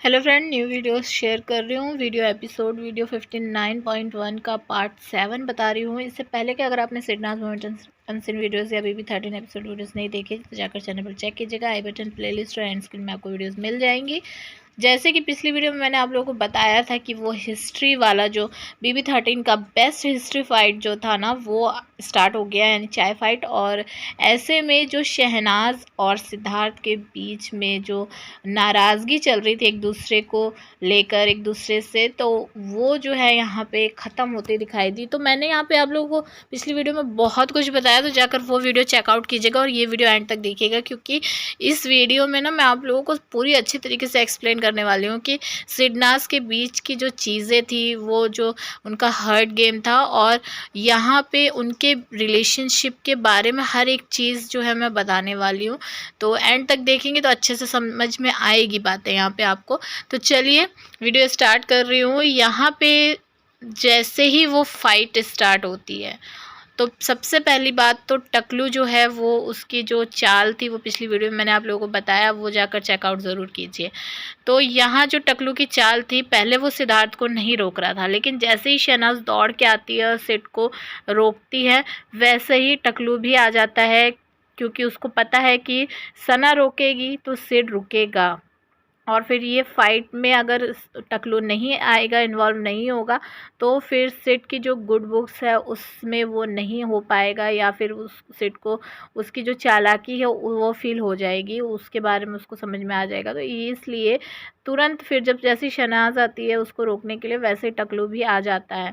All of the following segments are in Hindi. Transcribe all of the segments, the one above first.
Hello friend, new videos share कर रही हूँ। वीडियो 59.1 का पार्ट 7 बता रही हूँ। इससे पहले कि अगर आपने सिडनाज मोमेंट अनसीन वीडियोस या अभी भी 13 एपिसोड वीडियोस नहीं देखे तो जाकर चैनल पर चेक कीजिएगा। आई बटन, प्लेलिस्ट और एंड स्क्रीन में आपको वीडियोस मिल जाएंगी। जैसे कि पिछली वीडियो में मैंने आप लोगों को बताया था कि वो हिस्ट्री वाला जो BB13 का बेस्ट हिस्ट्री फाइट जो था ना, वो स्टार्ट हो गया, यानी चाय फाइट। और ऐसे में जो शहनाज और सिद्धार्थ के बीच में जो नाराज़गी चल रही थी एक दूसरे को लेकर, एक दूसरे से, तो वो जो है यहाँ पे ख़त्म होती दिखाई दी। तो मैंने यहाँ पे आप लोगों को पिछली वीडियो में बहुत कुछ बताया, तो जाकर वो वीडियो चेकआउट कीजिएगा और ये वीडियो एंड तक देखिएगा, क्योंकि इस वीडियो में ना मैं आप लोगों को पूरी अच्छी तरीके से एक्सप्लेन करने वाली हूँ कि सिडनास के बीच की जो चीज़ें थी, वो जो उनका हर्ट गेम था, और यहाँ पे उनके रिलेशनशिप के बारे में हर एक चीज़ जो है मैं बताने वाली हूँ। तो एंड तक देखेंगे तो अच्छे से समझ में आएगी बातें यहाँ पे आपको। तो चलिए वीडियो स्टार्ट कर रही हूँ। यहाँ पे जैसे ही वो फाइट स्टार्ट होती है तो सबसे पहली बात तो टकलू जो है, वो उसकी जो चाल थी, वो पिछली वीडियो में मैंने आप लोगों को बताया, वो जाकर चेकआउट ज़रूर कीजिए। तो यहाँ जो टकलू की चाल थी, पहले वो सिद्धार्थ को नहीं रोक रहा था, लेकिन जैसे ही शहनाज दौड़ के आती है और सिड को रोकती है, वैसे ही टकलू भी आ जाता है, क्योंकि उसको पता है कि सना रोकेगी तो सिड रुकेगा। और फिर ये फाइट में अगर टकलू नहीं आएगा, इन्वॉल्व नहीं होगा, तो फिर सिड की जो गुड बुक्स है उसमें वो नहीं हो पाएगा, या फिर उस सिड को उसकी जो चालाकी है वो फील हो जाएगी, उसके बारे में उसको समझ में आ जाएगा। तो इसलिए तुरंत फिर जब जैसी शहनाज आती है उसको रोकने के लिए, वैसे ही टकलू भी आ जाता है,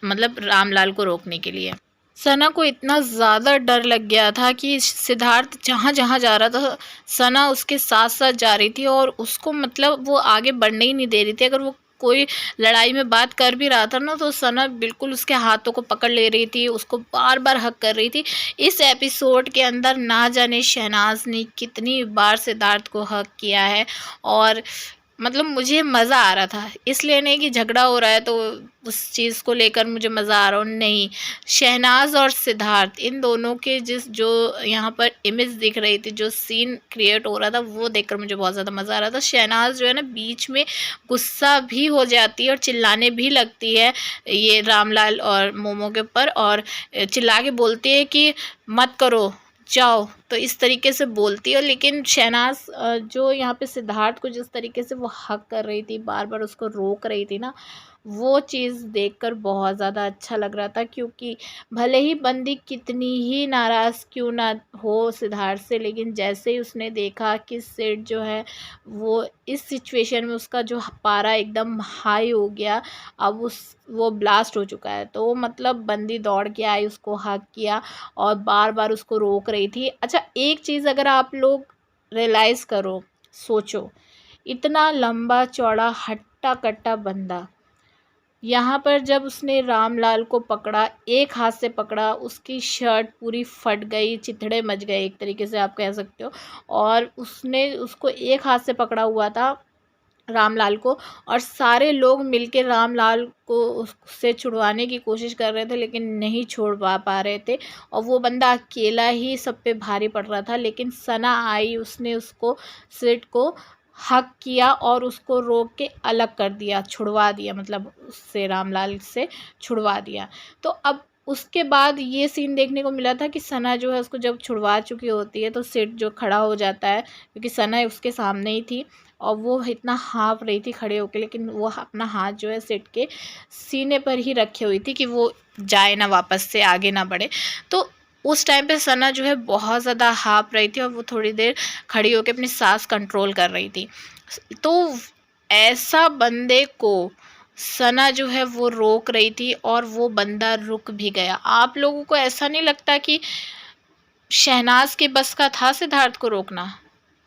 मतलब रामलाल को रोकने के लिए। सना को इतना ज़्यादा डर लग गया था कि सिद्धार्थ जहाँ जहाँ जा रहा था, सना उसके साथ साथ जा रही थी, और उसको मतलब वो आगे बढ़ने ही नहीं दे रही थी। अगर वो कोई लड़ाई में बात कर भी रहा था ना, तो सना बिल्कुल उसके हाथों को पकड़ ले रही थी, उसको बार बार हक कर रही थी। इस एपिसोड के अंदर ना जाने शहनाज ने कितनी बार सिद्धार्थ को हक किया है, और मतलब मुझे मज़ा आ रहा था। इसलिए नहीं कि झगड़ा हो रहा है तो उस चीज़ को लेकर मुझे मज़ा आ रहा हो, नहीं। शहनाज और सिद्धार्थ, इन दोनों के जो यहाँ पर इमेज दिख रही थी, जो सीन क्रिएट हो रहा था, वो देखकर मुझे बहुत ज़्यादा मज़ा आ रहा था। शहनाज जो है ना, बीच में गुस्सा भी हो जाती है और चिल्लाने भी लगती है ये रामलाल और मोमो के ऊपर, और चिल्ला के बोलती है कि मत करो, जाओ। तो इस तरीके से बोलती है। लेकिन शहनाज जो यहाँ पे सिद्धार्थ को जिस तरीके से वो हक कर रही थी, बार बार उसको रोक रही थी ना, वो चीज़ देखकर बहुत ज़्यादा अच्छा लग रहा था, क्योंकि भले ही बंदी कितनी ही नाराज़ क्यों ना हो सिद्धार्थ से, लेकिन जैसे ही उसने देखा कि सिड जो है वो इस सिचुएशन में, उसका जो पारा एकदम हाई हो गया, अब वो ब्लास्ट हो चुका है, तो मतलब बंदी दौड़ के आई, उसको हक किया और बार बार उसको रोक रही थी। अच्छा, एक चीज़ अगर आप लोग रियलाइज़ करो, सोचो, इतना लंबा चौड़ा हट्टा कट्टा बंदा, यहाँ पर जब उसने रामलाल को पकड़ा, एक हाथ से पकड़ा, उसकी शर्ट पूरी फट गई, चिथड़े मच गए, एक तरीके से आप कह सकते हो। और उसने उसको एक हाथ से पकड़ा हुआ था रामलाल को, और सारे लोग मिलके रामलाल को उससे छुड़वाने की कोशिश कर रहे थे, लेकिन नहीं छुड़वा पा रहे थे, और वो बंदा अकेला ही सब पे भारी पड़ रहा था। लेकिन सना आई, उसने उसको, सिड को हक किया और उसको रोक के अलग कर दिया, छुड़वा दिया, मतलब उससे, रामलाल से छुड़वा दिया। तो अब उसके बाद ये सीन देखने को मिला था कि सना जो है उसको जब छुड़वा चुकी होती है, तो सिड जो खड़ा हो जाता है, क्योंकि सना उसके सामने ही थी और वो इतना हाँफ रही थी खड़े होके, लेकिन वो अपना हाथ जो है सिड के सीने पर ही रखी हुई थी कि वो जाए ना, वापस से आगे ना बढ़े। तो उस टाइम पे सना जो है बहुत ज़्यादा हाँफ रही थी, और वो थोड़ी देर खड़ी होकर अपनी सांस कंट्रोल कर रही थी। तो ऐसा बंदे को सना जो है वो रोक रही थी, और वो बंदा रुक भी गया। आप लोगों को ऐसा नहीं लगता कि शहनाज के बस का था सिद्धार्थ को रोकना?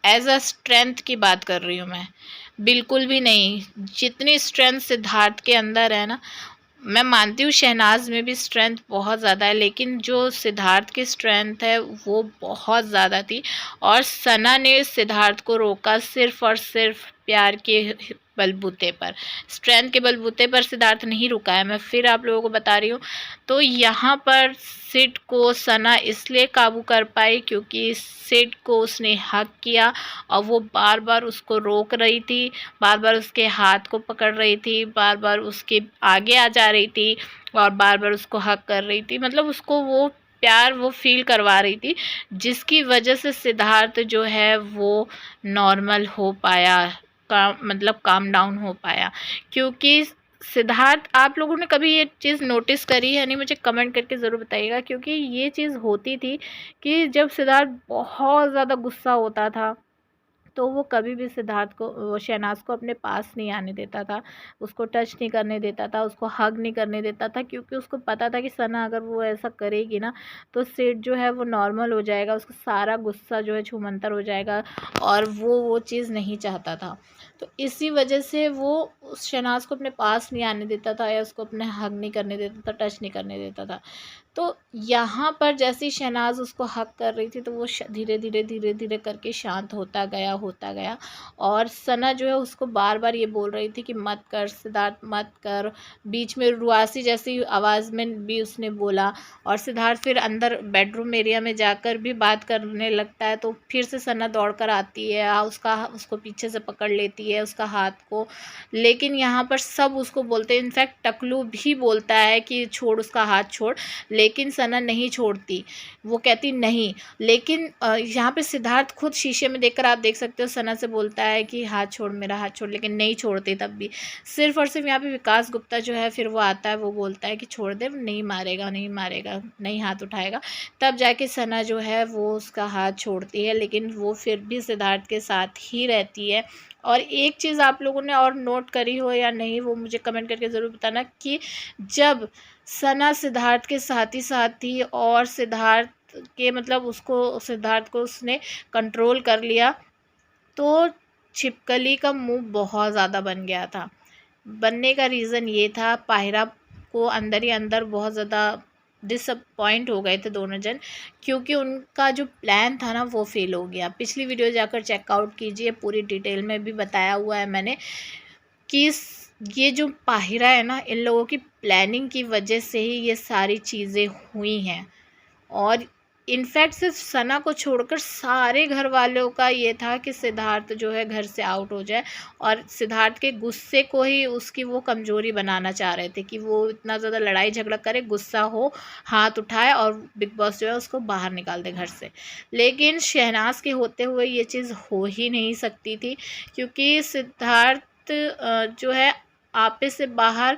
एज अ स्ट्रेंथ की बात कर रही हूँ मैं, बिल्कुल भी नहीं। जितनी स्ट्रेंथ सिद्धार्थ के अंदर है ना, मैं मानती हूँ शहनाज में भी स्ट्रेंथ बहुत ज़्यादा है, लेकिन जो सिद्धार्थ की स्ट्रेंथ है वो बहुत ज़्यादा थी। और सना ने सिद्धार्थ को रोका सिर्फ और सिर्फ प्यार के बलबूते पर, स्ट्रेंथ के बलबूते पर सिद्धार्थ नहीं रुका है। मैं फिर आप लोगों को बता रही हूँ। तो यहाँ पर सिड को सना इसलिए काबू कर पाई क्योंकि सिड को उसने हक किया और वो बार बार उसको रोक रही थी, बार बार उसके हाथ को पकड़ रही थी, बार बार उसके आगे आ जा रही थी और बार बार उसको हक कर रही थी। मतलब उसको वो प्यार वो फील करवा रही थी, जिसकी वजह से सिद्धार्थ जो है वो नॉर्मल हो पाया, मतलब काम डाउन हो पाया। क्योंकि सिद्धार्थ, आप लोगों ने कभी ये चीज़ नोटिस करी है? नहीं, मुझे कमेंट करके ज़रूर बताइएगा। क्योंकि ये चीज़ होती थी कि जब सिद्धार्थ बहुत ज़्यादा गुस्सा होता था तो वो कभी भी सिद्धार्थ को, वो शहनाज को अपने पास नहीं आने देता था, उसको टच नहीं करने देता था, उसको हग नहीं करने देता था। क्योंकि उसको पता था कि सना अगर वो ऐसा करेगी ना तो सेठ जो है वो नॉर्मल हो जाएगा, उसका सारा गुस्सा जो है छूमंतर हो जाएगा और वो चीज़ नहीं चाहता था। तो इसी वजह से वो उस शहनाज को अपने पास नहीं आने देता था या उसको अपने हग नहीं करने देता था, टच नहीं करने देता था। तो यहाँ पर जैसे ही शहनाज उसको हक कर रही थी तो वो धीरे धीरे धीरे धीरे करके शांत होता गया और सना जो है उसको बार बार ये बोल रही थी कि मत कर सिद्धार्थ, मत कर। बीच में रुआसी जैसी आवाज़ में भी उसने बोला और सिद्धार्थ फिर अंदर बेडरूम एरिया में जाकर भी बात करने लगता है। तो फिर से सना दौड़ कर आती है, उसको पीछे से पकड़ लेती है उसका हाथ को। लेकिन यहाँ पर सब उसको बोलते हैं, इनफैक्ट टकलू भी बोलता है कि छोड़ उसका हाथ छोड़, लेकिन सना नहीं छोड़ती, वो कहती नहीं। लेकिन यहाँ पे सिद्धार्थ खुद शीशे में देखकर आप देख सकते हो सना से बोलता है कि हाथ छोड़, मेरा हाथ छोड़, लेकिन नहीं छोड़ती तब भी। सिर्फ और सिर्फ यहाँ पे विकास गुप्ता जो है फिर वो आता है, वो बोलता है कि छोड़ दे, नहीं मारेगा नहीं मारेगा, नहीं हाथ उठाएगा। तब जाके सना जो है वो उसका हाथ छोड़ती है, लेकिन वो फिर भी सिद्धार्थ के साथ ही रहती है। और एक चीज़ आप लोगों ने और नोट करी हो या नहीं वो मुझे कमेंट करके ज़रूर बताना कि जब सना सिद्धार्थ के साथ ही साथ थी और सिद्धार्थ के, मतलब उसको, सिद्धार्थ को उसने कंट्रोल कर लिया, तो छिपकली का मुंह बहुत ज़्यादा बन गया था। बनने का रीज़न ये था, पाहिरा को अंदर ही अंदर बहुत ज़्यादा डिसअपॉइंट हो गए थे दोनों जन, क्योंकि उनका जो प्लान था ना वो फेल हो गया। पिछली वीडियो जाकर चेकआउट कीजिए, पूरी डिटेल में भी बताया हुआ है मैंने कि ये जो पाहिरा है ना, इन लोगों की प्लानिंग की वजह से ही ये सारी चीज़ें हुई हैं। और इनफैक्ट सिर्फ सना को छोड़कर सारे घर वालों का ये था कि सिद्धार्थ जो है घर से आउट हो जाए, और सिद्धार्थ के गुस्से को ही उसकी वो कमज़ोरी बनाना चाह रहे थे कि वो इतना ज़्यादा लड़ाई झगड़ा करे, गुस्सा हो, हाथ उठाए और बिग बॉस जो है उसको बाहर निकाल दे घर से। लेकिन शहनाज के होते हुए ये चीज़ हो ही नहीं सकती थी, क्योंकि सिद्धार्थ जो है आपे से बाहर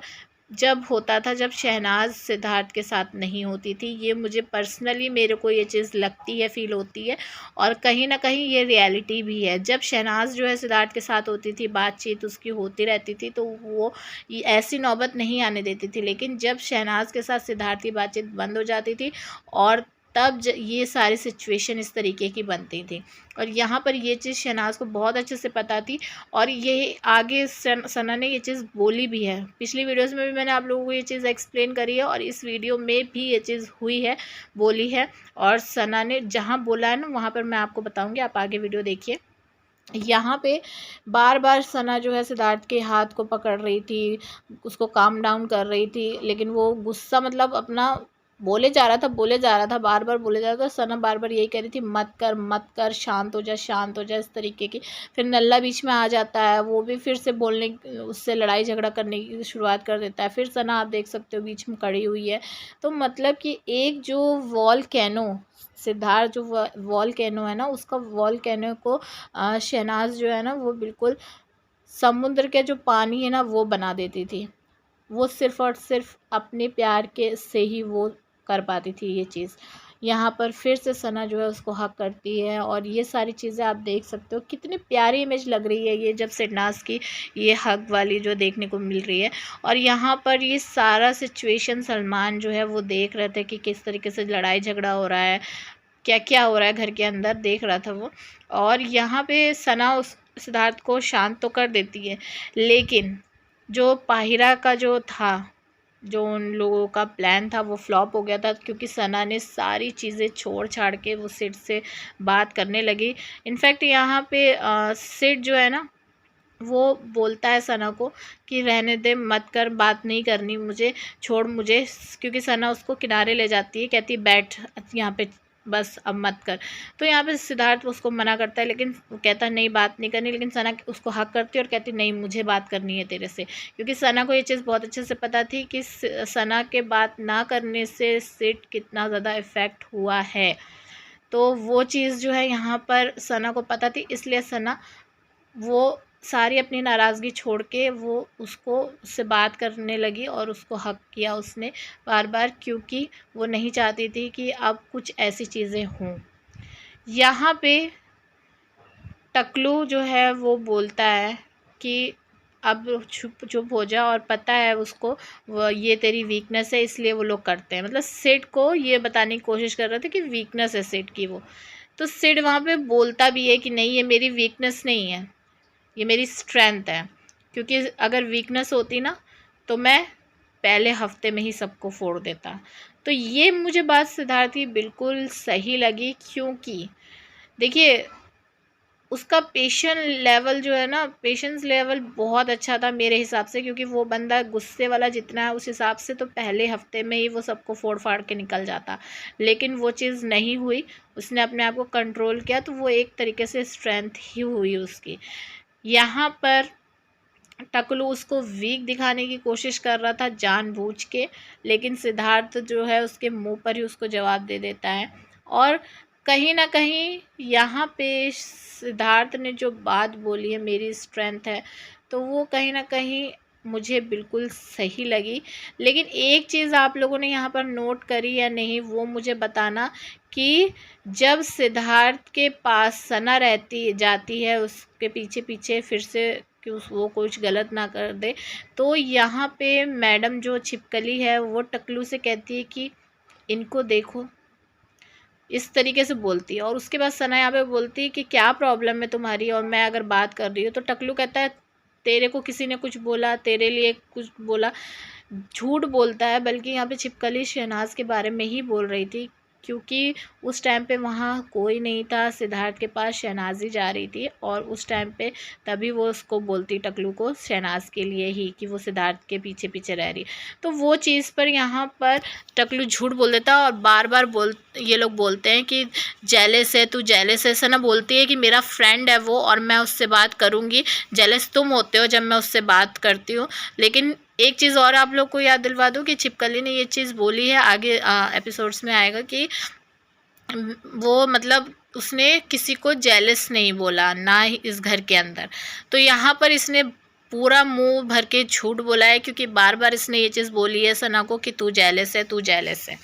जब होता था, जब शहनाज सिद्धार्थ के साथ नहीं होती थी। ये मुझे पर्सनली, मेरे को ये चीज़ लगती है, फील होती है, और कहीं ना कहीं ये रियलिटी भी है। जब शहनाज जो है सिद्धार्थ के साथ होती थी, बातचीत उसकी होती रहती थी, तो वो ऐसी नौबत नहीं आने देती थी। लेकिन जब शहनाज के साथ सिद्धार्थ की बातचीत बंद हो जाती थी और तब ये सारी सिचुएशन इस तरीके की बनती थी। और यहाँ पर ये चीज़ शहनाज को बहुत अच्छे से पता थी, और ये आगे सना ने ये चीज़ बोली भी है। पिछली वीडियोस में भी मैंने आप लोगों को ये चीज़ एक्सप्लेन करी है, और इस वीडियो में भी ये चीज़ हुई है, बोली है। और सना ने जहाँ बोला है ना, वहाँ पर मैं आपको बताऊँगी, आप आगे वीडियो देखिए। यहाँ पे बार बार सना जो है सिद्धार्थ के हाथ को पकड़ रही थी, उसको काम डाउन कर रही थी, लेकिन वो गुस्सा, मतलब अपना बोले जा रहा था, बार बार बोले जा रहा था। सना बार बार यही कह रही थी, मत कर मत कर, शांत हो जा शांत हो जा, इस तरीके की। फिर नल्ला बीच में आ जाता है, वो भी फिर से बोलने, उससे लड़ाई झगड़ा करने की शुरुआत कर देता है। फिर सना आप देख सकते हो बीच में खड़ी हुई है। तो मतलब कि एक जो वॉल्केनो, सिद्धार्थ जो वॉल्केनो है ना, उसका वॉल्केनो को शहनाज जो है ना वो बिल्कुल समुद्र के जो पानी है ना वो बना देती थी। वो सिर्फ़ और सिर्फ अपने प्यार के से ही वो कर पाती थी ये चीज़। यहाँ पर फिर से सना जो है उसको हक करती है, और ये सारी चीज़ें आप देख सकते हो, कितनी प्यारी इमेज लग रही है ये, जब शहनाज की ये हक वाली जो देखने को मिल रही है। और यहाँ पर ये सारा सिचुएशन सलमान जो है वो देख रहे थे कि किस तरीके से लड़ाई झगड़ा हो रहा है, क्या क्या हो रहा है घर के अंदर, देख रहा था वो। और यहाँ पे सना उस सिद्धार्थ को शांत तो कर देती है, लेकिन जो पाहिरा का जो था, जो उन लोगों का प्लान था, वो फ्लॉप हो गया था, क्योंकि सना ने सारी चीज़ें छोड़ छाड़ के वो सिड से बात करने लगी। इनफैक्ट यहाँ पे सिड जो है ना, वो बोलता है सना को कि रहने दे, मत कर, बात नहीं करनी मुझे, छोड़ मुझे, क्योंकि सना उसको किनारे ले जाती है, कहती बैठ यहाँ पे, बस अब मत कर। तो यहाँ पे सिद्धार्थ उसको मना करता है, लेकिन वो कहता है नहीं बात नहीं करनी, लेकिन सना उसको हक करती है और कहती नहीं मुझे बात करनी है तेरे से, क्योंकि सना को ये चीज़ बहुत अच्छे से पता थी कि सना के बात ना करने से सिड कितना ज़्यादा इफ़ेक्ट हुआ है। तो वो चीज़ जो है यहाँ पर सना को पता थी, इसलिए सना वो सारी अपनी नाराज़गी छोड़ के वो उससे बात करने लगी और उसको हक किया उसने बार बार, क्योंकि वो नहीं चाहती थी कि अब कुछ ऐसी चीज़ें हों। यहाँ पे टकलू जो है वो बोलता है कि अब चुप चुप हो जा, और पता है उसको वो ये तेरी वीकनेस है इसलिए वो लोग करते हैं, मतलब सिड को ये बताने की कोशिश कर रहे थे कि वीकनेस है सिड की वो। तो सिड वहाँ पे बोलता भी है कि नहीं ये मेरी वीकनेस नहीं है, ये मेरी स्ट्रेंथ है, क्योंकि अगर वीकनेस होती ना तो मैं पहले हफ्ते में ही सबको फोड़ देता। तो ये मुझे बात सिद्धार्थ की बिल्कुल सही लगी, क्योंकि देखिए उसका पेशेंस लेवल बहुत अच्छा था मेरे हिसाब से, क्योंकि वो बंदा गुस्से वाला जितना है उस हिसाब से तो पहले हफ्ते में ही वो सबको फोड़ फाड़ के निकल जाता, लेकिन वो चीज़ नहीं हुई, उसने अपने आप को कंट्रोल किया, तो वो एक तरीके से स्ट्रेंथ ही हुई उसकी। यहाँ पर टकलू उसको वीक दिखाने की कोशिश कर रहा था जानबूझ के, लेकिन सिद्धार्थ जो है उसके मुंह पर ही उसको जवाब दे देता है। और कहीं ना कहीं यहाँ पे सिद्धार्थ ने जो बात बोली है मेरी स्ट्रेंथ है, तो वो कहीं ना कहीं मुझे बिल्कुल सही लगी। लेकिन एक चीज़ आप लोगों ने यहाँ पर नोट करी या नहीं वो मुझे बताना, कि जब सिद्धार्थ के पास सना रहती जाती है उसके पीछे पीछे फिर से कि वो कुछ गलत ना कर दे, तो यहाँ पे मैडम जो छिपकली है वो टकलू से कहती है कि इनको देखो, इस तरीके से बोलती है। और उसके बाद सना यहाँ पे बोलती है कि क्या प्रॉब्लम है तुम्हारी, और मैं अगर बात कर रही हूँ, तो टकलू कहता है तेरे को किसी ने कुछ बोला, तेरे लिए कुछ बोला, झूठ बोलता है। बल्कि यहाँ पे छिपकली शहनाज के बारे में ही बोल रही थी, क्योंकि उस टाइम पे वहाँ कोई नहीं था, सिद्धार्थ के पास शहनाज ही जा रही थी, और उस टाइम पे तभी वो उसको बोलती टकलू को शहनाज के लिए ही कि वो सिद्धार्थ के पीछे पीछे रह रही। तो वो चीज़ पर यहाँ पर टकलू झूठ बोल देता, और बार बार ये लोग बोलते हैं कि जेलस है तू, जेलस है। सना बोलती है कि मेरा फ्रेंड है वो और मैं उससे बात करूँगी, जेलस तुम होते हो जब मैं उससे बात करती हूँ। लेकिन एक चीज़ और आप लोग को याद दिलवा दूँ कि छिपकली ने ये चीज़ बोली है, आगे एपिसोड्स में आएगा कि वो मतलब उसने किसी को जेलस नहीं बोला, ना ही इस घर के अंदर। तो यहाँ पर इसने पूरा मुंह भर के झूठ बोला है, क्योंकि बार बार इसने ये चीज़ बोली है सना को कि तू जेलस है, तू जेलस है।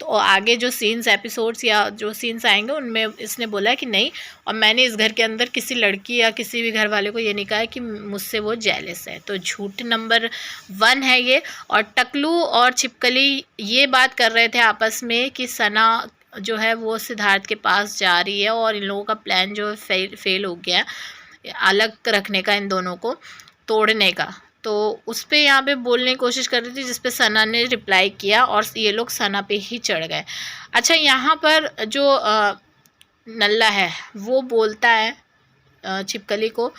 तो आगे जो सीन्स एपिसोड्स या जो सीन्स आएंगे उनमें इसने बोला है कि नहीं, और मैंने इस घर के अंदर किसी लड़की या किसी भी घर वाले को ये नहीं कहा है कि मुझसे वो जेलस है। तो झूठ नंबर 1 है ये। और टकलू और छिपकली ये बात कर रहे थे आपस में कि सना जो है वो सिद्धार्थ के पास जा रही है, और इन लोगों का प्लान जो है फेल हो गया, अलग रखने का, इन दोनों को तोड़ने का। तो उस पर यहाँ पे बोलने की कोशिश कर रही थी, जिस पे सना ने रिप्लाई किया और ये लोग सना पे ही चढ़ गए। अच्छा, यहाँ पर जो नल्ला है वो बोलता है छिपकली को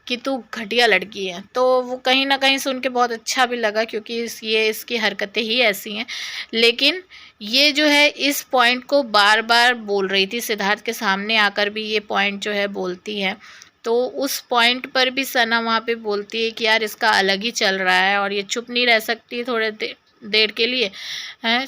कि तू घटिया लड़की है। तो वो कहीं ना कहीं सुन के बहुत अच्छा भी लगा, क्योंकि ये इसकी हरकतें ही ऐसी हैं। लेकिन ये जो है इस पॉइंट को बार बार बोल रही थी, सिद्धार्थ के सामने आकर भी ये पॉइंट जो है बोलती है। तो उस पॉइंट पर भी सना वहाँ पे बोलती है कि यार इसका अलग ही चल रहा है और ये चुप नहीं रह सकती थोड़े देर के लिए है।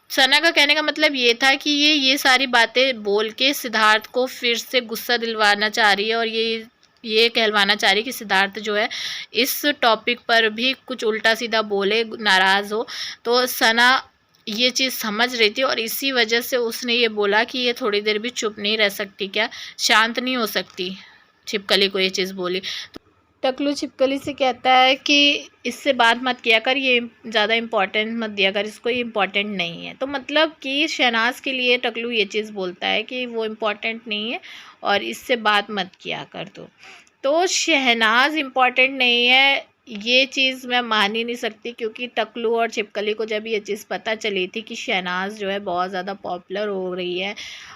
सना का कहने का मतलब ये था कि ये सारी बातें बोल के सिद्धार्थ को फिर से गुस्सा दिलवाना चाह रही है, और ये कहलवाना चाह रही है कि सिद्धार्थ जो है इस टॉपिक पर भी कुछ उल्टा सीधा बोले, नाराज़ हो। तो सना ये चीज़ समझ रही थी, और इसी वजह से उसने ये बोला कि ये थोड़ी देर भी चुप नहीं रह सकती क्या, शांत नहीं हो सकती। छिपकली को ये चीज़ बोली। टकलू छिपकली से कहता है कि इससे बात मत किया कर, ये ज़्यादा इम्पोर्टेंट मत दिया कर इसको, ये इम्पोर्टेंट नहीं है। तो मतलब कि शहनाज के लिए टकलू ये चीज़ बोलता है कि वो इम्पोर्टेंट नहीं है और इससे बात मत किया कर। तो शहनाज इम्पोर्टेंट नहीं है, ये चीज़ मैं मान ही नहीं सकती, क्योंकि टकलू और छिपकली को जब ये चीज़ पता चली थी कि शहनाज जो है बहुत ज़्यादा पॉपुलर हो रही है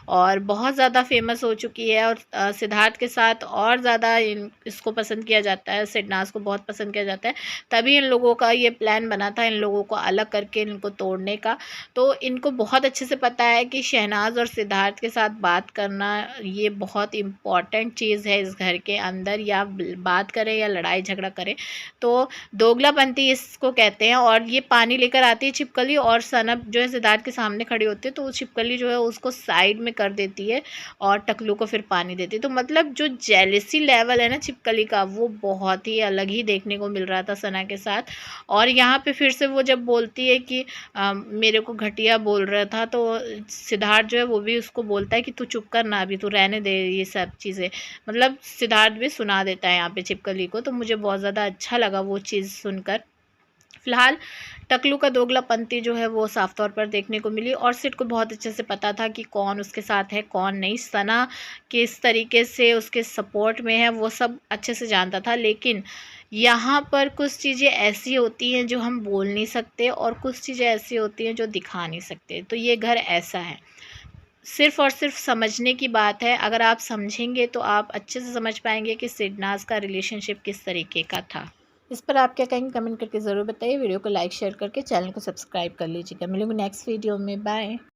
और बहुत ज़्यादा फेमस हो चुकी है। और सिद्धार्थ के साथ और ज़्यादा इसको पसंद किया जाता है, सिडनाज़ को बहुत पसंद किया जाता है। तभी इन लोगों का ये प्लान बना था इन लोगों को अलग करके इनको तोड़ने का। तो इनको बहुत अच्छे से पता है कि शहनाज और सिद्धार्थ के साथ बात करना ये बहुत इम्पॉर्टेंट चीज़ है इस घर के अंदर, या बात करें या लड़ाई झगड़ा करें तो दोगलापंती इसको कहते हैं। और ये पानी लेकर आती है छिपकली, और सनब जो है सिद्धार्थ के सामने खड़ी होती है, तो वो छिपकली जो है उसको साइड में कर देती है और टकलू को फिर पानी देती है। तो मतलब जो जेलसी लेवल है ना छिपकली का, वो बहुत ही अलग ही देखने को मिल रहा था सना के साथ। और यहाँ पे फिर से वो जब बोलती है कि मेरे को घटिया बोल रहा था, तो सिद्धार्थ जो है वो भी उसको बोलता है कि तू चुप कर ना, अभी तू रहने दे ये सब चीज़ें। मतलब सिद्धार्थ भी सुना देता है यहाँ पे छिपकली को। तो मुझे बहुत ज़्यादा अच्छा लगा वो चीज़ सुनकर। फिलहाल टकलू का दोगलापंती जो है वो साफ तौर पर देखने को मिली, और सिड को बहुत अच्छे से पता था कि कौन उसके साथ है कौन नहीं, सना किस तरीके से उसके सपोर्ट में है वो सब अच्छे से जानता था। लेकिन यहाँ पर कुछ चीज़ें ऐसी होती हैं जो हम बोल नहीं सकते, और कुछ चीज़ें ऐसी होती हैं जो दिखा नहीं सकते। तो ये घर ऐसा है, सिर्फ़ और सिर्फ समझने की बात है। अगर आप समझेंगे तो आप अच्छे से समझ पाएंगे कि सिडनाज़ का रिलेशनशिप किस तरीके का था। इस पर आप क्या कहेंगे कमेंट करके ज़रूर बताइए। वीडियो को लाइक शेयर करके चैनल को सब्सक्राइब कर लीजिएगा। मिलेंगे नेक्स्ट वीडियो में, बाय।